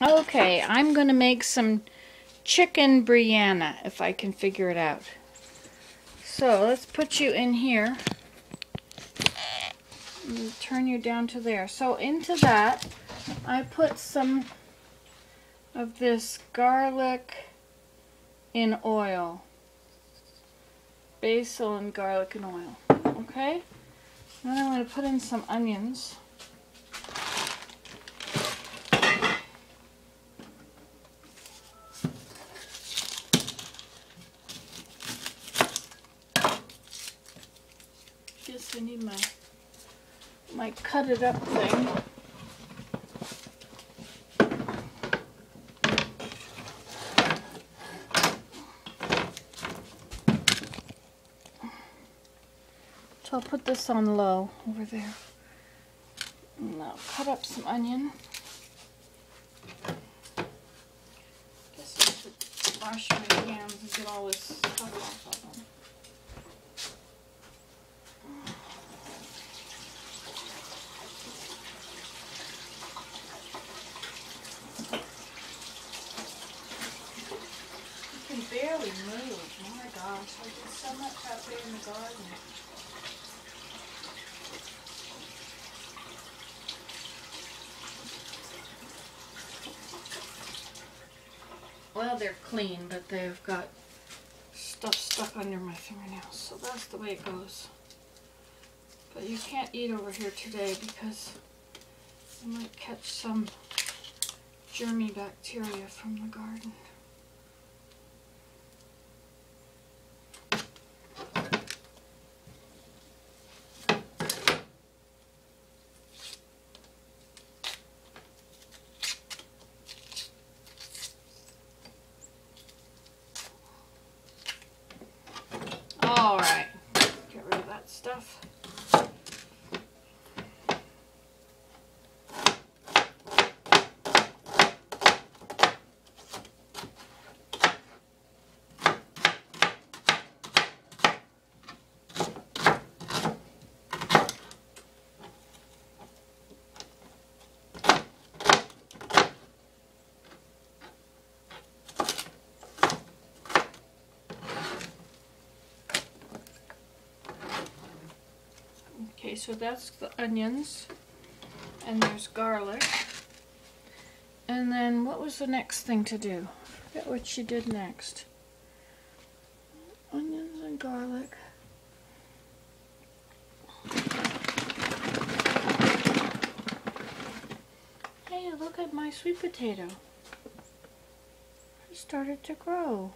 Okay, I'm going to make some chicken biryani if I can figure it out. So let's put you in here. And turn you down to there. So into that, I put some of this garlic in oil. Basil and garlic and oil. Okay? Then I'm going to put in some onions. Guess I need my cut it up thing. So I'll put this on low over there. And I'll cut up some onion. Guess I have to wash my hands and get all this stuff off of them. I can barely move. Oh my gosh, I did so much out there in the garden. Well, they're clean, but they've got stuff stuck under my fingernails, so that's the way it goes. But you can't eat over here today because you might catch some germy bacteria from the garden. All right, get rid of that stuff. Okay, so that's the onions, and there's garlic. And then what was the next thing to do? I forget what she did next. Onions and garlic. Hey, look at my sweet potato. It started to grow.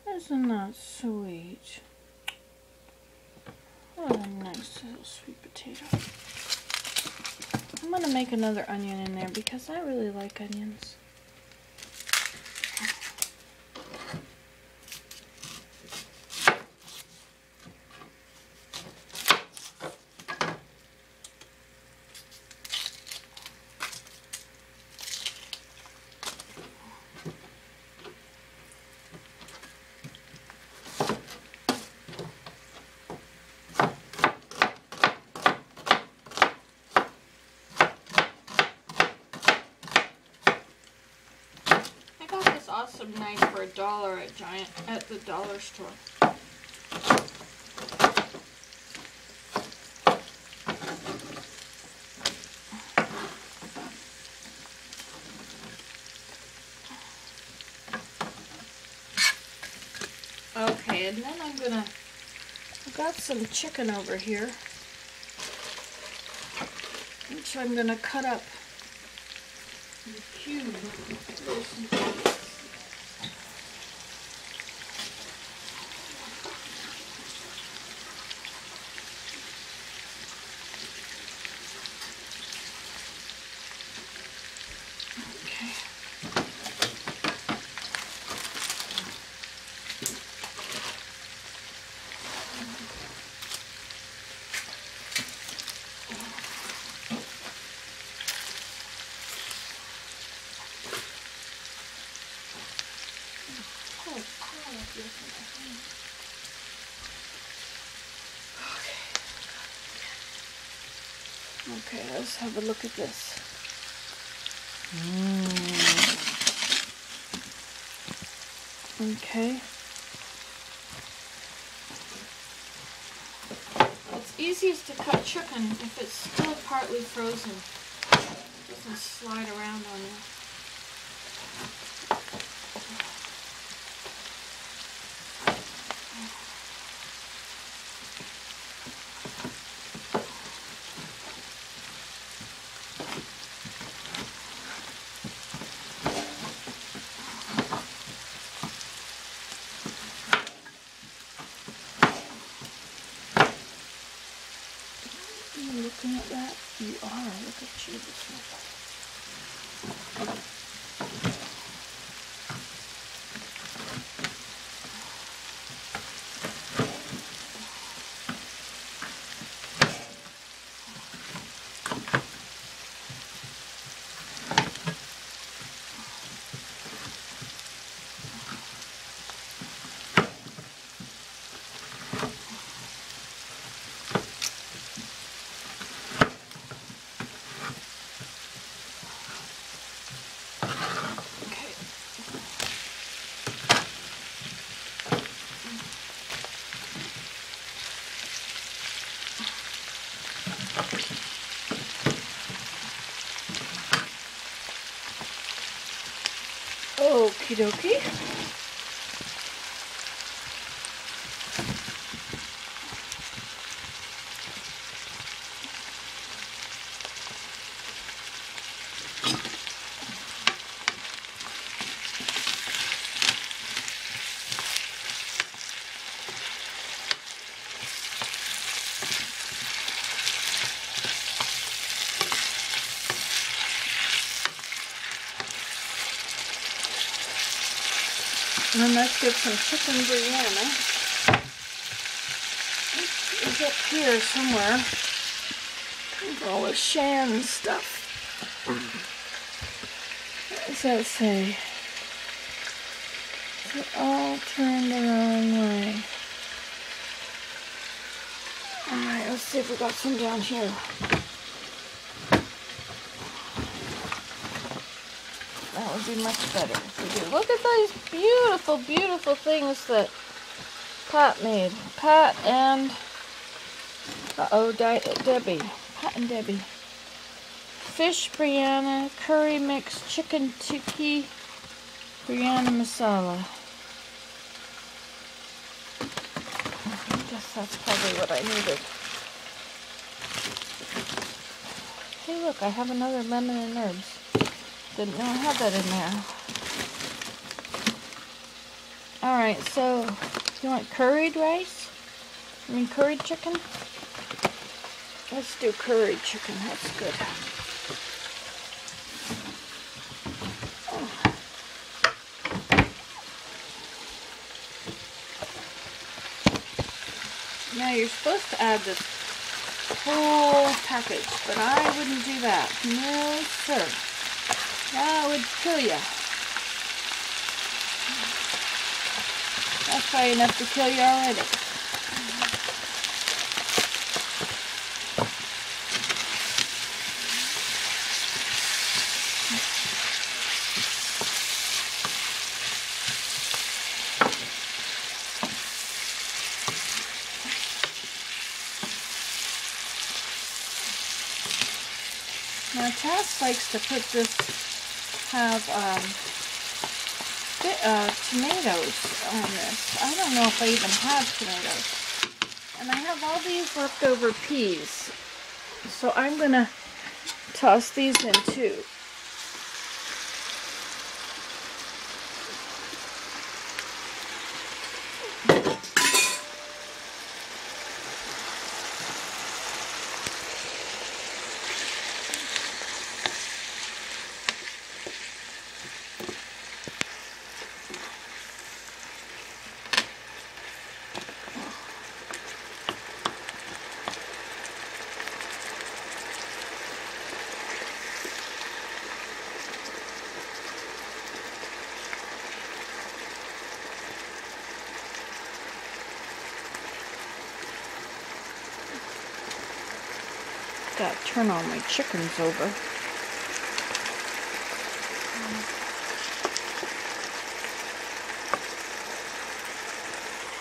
Isn't that sweet? What a nice little sweet potato. I'm going to make another onion in there because I really like onions. Awesome knife for $1 at the dollar store. Okay, and then I've got some chicken over here, which I'm gonna cut up in cubes. Okay, let's have a look at this. Okay. It's easiest to cut chicken if it's still partly frozen. It doesn't slide around on you. Looking at that? You are. Look at you this way. Okie dokie. And then let's get some chicken biryani. It's up here somewhere. All the Shan stuff. What does that say? It's all turned the wrong way. Alright, let's see if we got some down here. That would be much better if we do. Look at these beautiful, beautiful things that Pat made. Pat and Debbie. Pat and Debbie. Fish biryani, curry mix, chicken tikki, biryani masala. I guess that's probably what I needed. Hey look, I have another lemon and herbs. Didn't know I had that in there. Alright, so you want curried rice? I mean curried chicken? Let's do curried chicken, that's good. Now you're supposed to add this whole package, but I wouldn't do that. No, sir. That would kill you. That's probably enough to kill you already. Now Tass likes to put this, have tomatoes on this. I don't know if I even have tomatoes. And I have all these leftover peas. So I'm going to toss these in too. Gotta turn all my chickens over.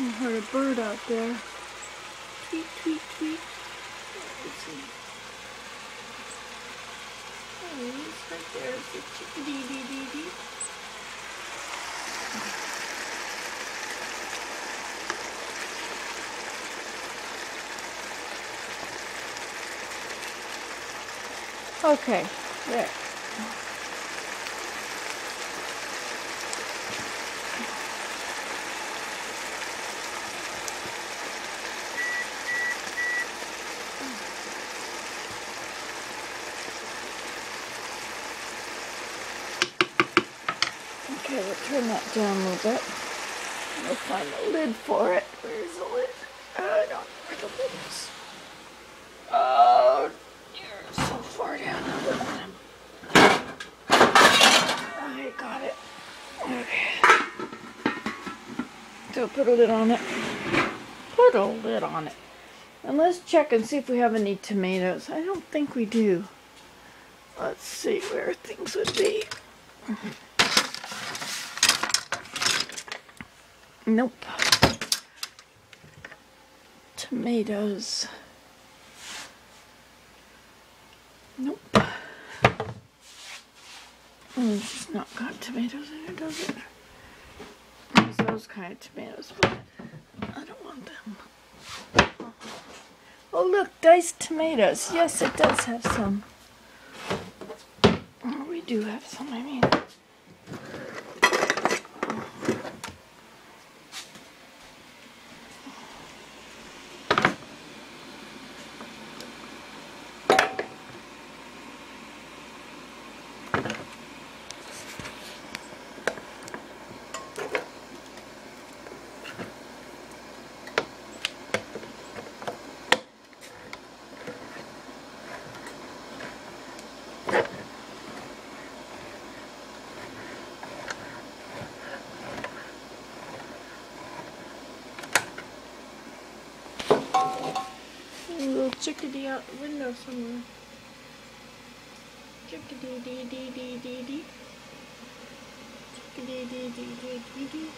I heard a bird out there. Tweet, tweet, tweet. Let's see. Oh, he's right there. It's a chickadee-dee-dee-dee. Okay, there. Okay, we'll turn that down a little bit. We'll find the lid for it. Where's the lid? I don't know where the lid is. Oh, you're so far down on the bottom. I got it. Okay. So put a lid on it. Put a lid on it. And let's check and see if we have any tomatoes. I don't think we do. Let's see where things would be. Nope. Tomatoes. Nope. It's not got tomatoes in it, does it? There's those kind of tomatoes, but I don't want them. Oh look, diced tomatoes. Yes, it does have some. Oh, we do have some, I mean. A little chickadee out the window somewhere. Chickadee dee dee dee dee dee. Chickadee dee dee dee dee dee.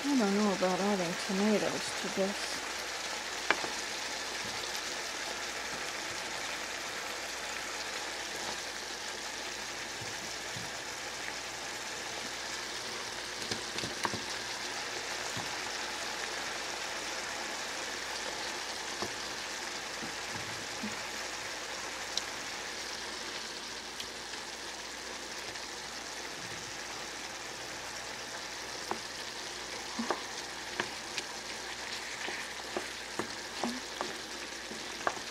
I don't know about adding tomatoes to this.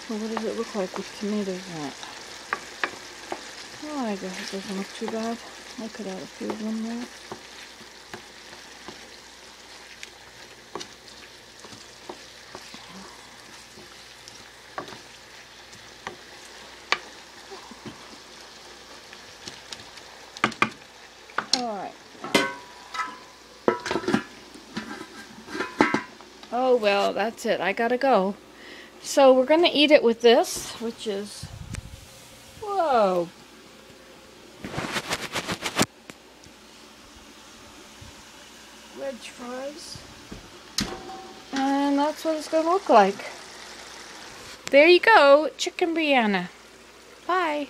Well, what does it look like with tomatoes in it? Oh, I guess it doesn't look too bad. I could add a few of them there. Alright. Oh, well, that's it. I gotta go. So we're going to eat it with this, which is, whoa, wedge fries, and that's what it's going to look like. There you go, chicken Brianna. Bye.